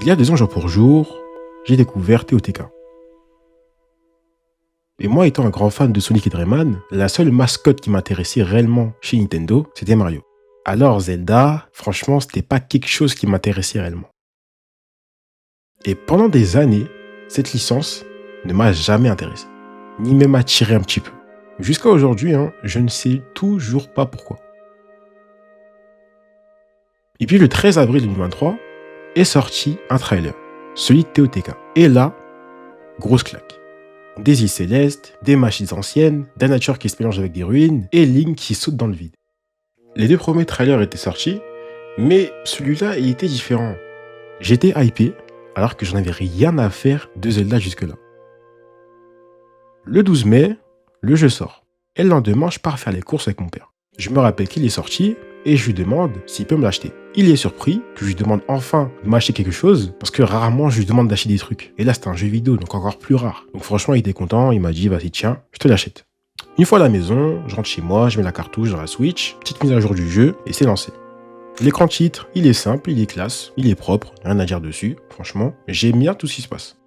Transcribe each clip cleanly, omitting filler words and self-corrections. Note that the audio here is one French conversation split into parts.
Il y a 2 ans jour pour jour, j'ai découvert TOTK. Et moi étant un grand fan de Sonic et de Rayman, la seule mascotte qui m'intéressait réellement chez Nintendo, c'était Mario. Alors Zelda, franchement, c'était pas quelque chose qui m'intéressait réellement. Et pendant des années, cette licence ne m'a jamais intéressé, ni même attiré un petit peu. Jusqu'à aujourd'hui, je ne sais toujours pas pourquoi. Et puis le 13 avril 2023 est sorti un trailer, celui de TOTK. Et là, grosse claque. Des îles célestes, des machines anciennes, de la nature qui se mélange avec des ruines, et Link qui saute dans le vide. Les 2 premiers trailers étaient sortis, mais celui-là, il était différent. J'étais hypé, alors que j'en avais rien à faire de Zelda jusque-là. Le 12 mai, le jeu sort. Et le lendemain, je pars faire les courses avec mon père. Je me rappelle qu'il est sorti, et je lui demande s'il peut me l'acheter. Il est surpris que je lui demande enfin de m'acheter quelque chose, parce que rarement je lui demande d'acheter des trucs. Et là, c'était un jeu vidéo, donc encore plus rare. Donc franchement, il était content, il m'a dit, vas-y, tiens, je te l'achète. Une fois à la maison, je rentre chez moi, je mets la cartouche dans la Switch, petite mise à jour du jeu, et c'est lancé. L'écran titre, il est simple, il est classe, il est propre, rien à dire dessus, franchement, j'aime bien tout ce qui se passe.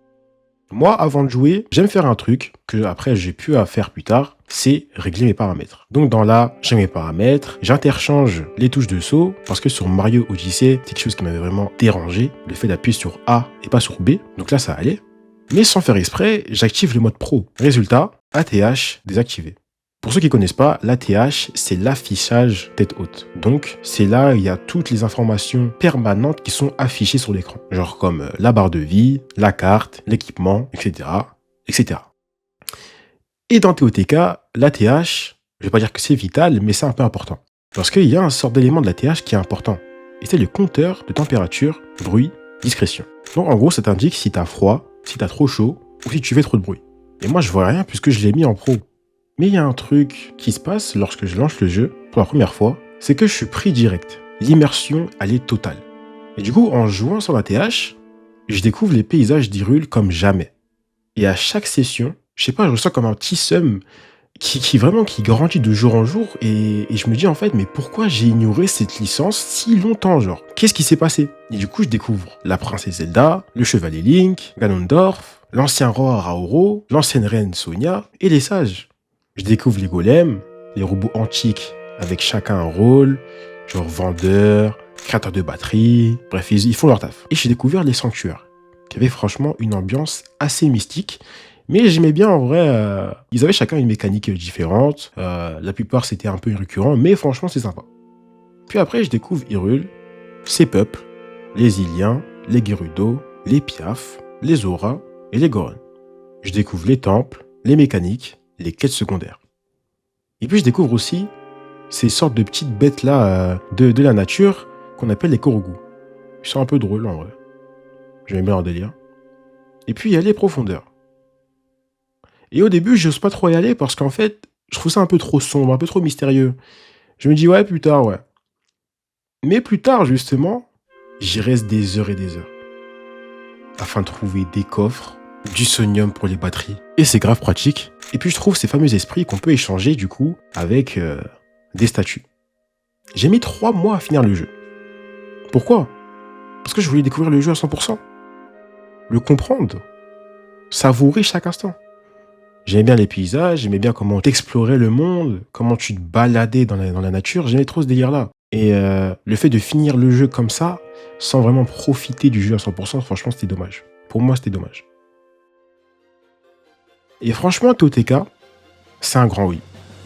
Moi, avant de jouer, j'aime faire un truc que après j'ai pu faire plus tard, c'est régler mes paramètres. Donc dans là, j'ai mes paramètres, j'interchange les touches de saut, parce que sur Mario Odyssey, c'est quelque chose qui m'avait vraiment dérangé, le fait d'appuyer sur A et pas sur B, donc là ça allait. Mais sans faire exprès, j'active le mode pro. Résultat, ATH désactivé. Pour ceux qui ne connaissent pas, l'ATH, c'est l'affichage tête haute. Donc, c'est là où il y a toutes les informations permanentes qui sont affichées sur l'écran. Genre comme la barre de vie, la carte, l'équipement, etc., etc. Et dans TOTK, l'ATH, je vais pas dire que c'est vital, mais c'est un peu important. Parce qu'il y a un sort d'élément de l'ATH qui est important. Et c'est le compteur de température, bruit, discrétion. Donc en gros, ça t'indique si t'as froid, si t'as trop chaud, ou si tu fais trop de bruit. Et moi, je vois rien puisque je l'ai mis en pro. Mais il y a un truc qui se passe lorsque je lance le jeu pour la première fois, c'est que je suis pris direct. L'immersion, elle est totale. Et du coup, en jouant sur la TH, je découvre les paysages d'Hyrule comme jamais. Et à chaque session, je sais pas, je ressens comme un petit seum qui grandit de jour en jour. Et je me dis en fait, mais pourquoi j'ai ignoré cette licence si longtemps, genre? Qu'est-ce qui s'est passé? Et du coup, je découvre la princesse Zelda, le chevalier Link, Ganondorf, l'ancien roi Raoro, l'ancienne reine Sonia et les sages. Je découvre les golems, les robots antiques avec chacun un rôle, genre vendeur, créateur de batterie, bref, ils font leur taf. Et j'ai découvert les sanctuaires, qui avaient franchement une ambiance assez mystique, mais j'aimais bien en vrai, ils avaient chacun une mécanique différente, la plupart c'était un peu récurrent, mais franchement c'est sympa. Puis après je découvre Hyrule, ses peuples, les Iliens, les Gerudo, les Piaf, les Auras et les Goron. Je découvre les temples, les mécaniques, les quêtes secondaires. Et puis je découvre aussi ces sortes de petites bêtes là de la nature qu'on appelle les Korogu. Ils sont un peu drôles en vrai. J'aime bien leur délire. Et puis il y a les profondeurs. Et au début, j'ose pas trop y aller parce qu'en fait, je trouve ça un peu trop sombre, un peu trop mystérieux. Je me dis ouais, plus tard, ouais. Mais plus tard, justement, j'y reste des heures et des heures. Afin de trouver des coffres, du sonium pour les batteries. Et c'est grave pratique. Et puis je trouve ces fameux esprits qu'on peut échanger du coup avec des statues. J'ai mis 3 mois à finir le jeu. Pourquoi? Parce que je voulais découvrir le jeu à 100%. Le comprendre. Savourer chaque instant. J'aimais bien les paysages, j'aimais bien comment t'explorais le monde, comment tu te baladais dans la nature. J'aimais trop ce délire-là. Et le fait de finir le jeu comme ça, sans vraiment profiter du jeu à 100%, franchement c'était dommage. Pour moi c'était dommage. Et franchement, TOTK, c'est un grand oui.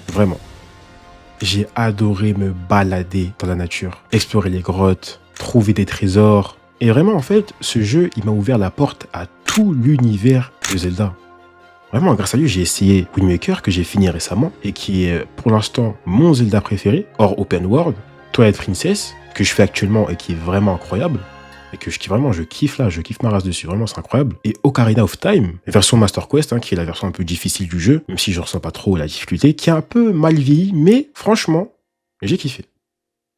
Vraiment. J'ai adoré me balader dans la nature, explorer les grottes, trouver des trésors. Et vraiment, en fait, ce jeu, il m'a ouvert la porte à tout l'univers de Zelda. Vraiment, grâce à lui, j'ai essayé Wind Waker, que j'ai fini récemment, et qui est pour l'instant mon Zelda préféré, hors Open World, Twilight Princess, que je fais actuellement et qui est vraiment incroyable. Et que je kiffe là, je kiffe ma race dessus, vraiment c'est incroyable. Et Ocarina of Time, version Master Quest, qui est la version un peu difficile du jeu, même si je ressens pas trop la difficulté, qui est un peu mal vieilli, mais franchement, j'ai kiffé.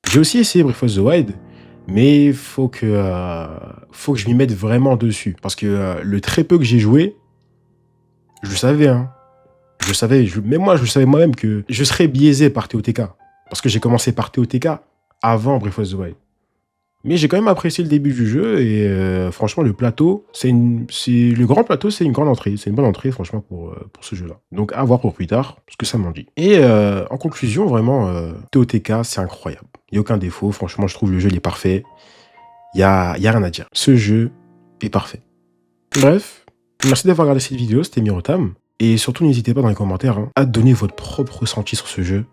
J'ai aussi essayé Breath of the Wild, mais faut que je m'y mette vraiment dessus. Parce que le très peu que j'ai joué, je le savais, mais moi je le savais moi-même que je serais biaisé par TOTK. Parce que j'ai commencé par TOTK avant Breath of the Wild. Mais j'ai quand même apprécié le début du jeu et franchement, le plateau, le grand plateau, c'est une grande entrée. C'est une bonne entrée, franchement, pour ce jeu-là. Donc, à voir pour plus tard, ce que ça m'en dit. Et en conclusion, vraiment, TOTK, c'est incroyable. Il n'y a aucun défaut. Franchement, je trouve le jeu, il est parfait. Il y a rien à dire. Ce jeu est parfait. Bref, merci d'avoir regardé cette vidéo. C'était Mirotam. Et surtout, n'hésitez pas dans les commentaires à donner votre propre ressenti sur ce jeu.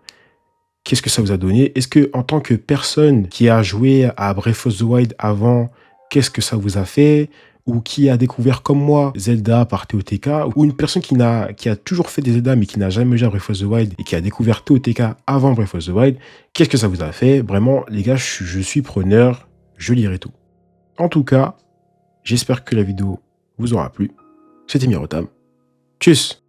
Qu'est-ce que ça vous a donné? Est-ce que, en tant que personne qui a joué à Breath of the Wild avant, qu'est-ce que ça vous a fait? Ou qui a découvert comme moi Zelda par TOTK? Ou une personne qui a toujours fait des Zelda mais qui n'a jamais joué à Breath of the Wild et qui a découvert TOTK avant Breath of the Wild, qu'est-ce que ça vous a fait? Vraiment, les gars, je suis preneur, je lirai tout. En tout cas, j'espère que la vidéo vous aura plu. C'était Mirotam. Tchuss!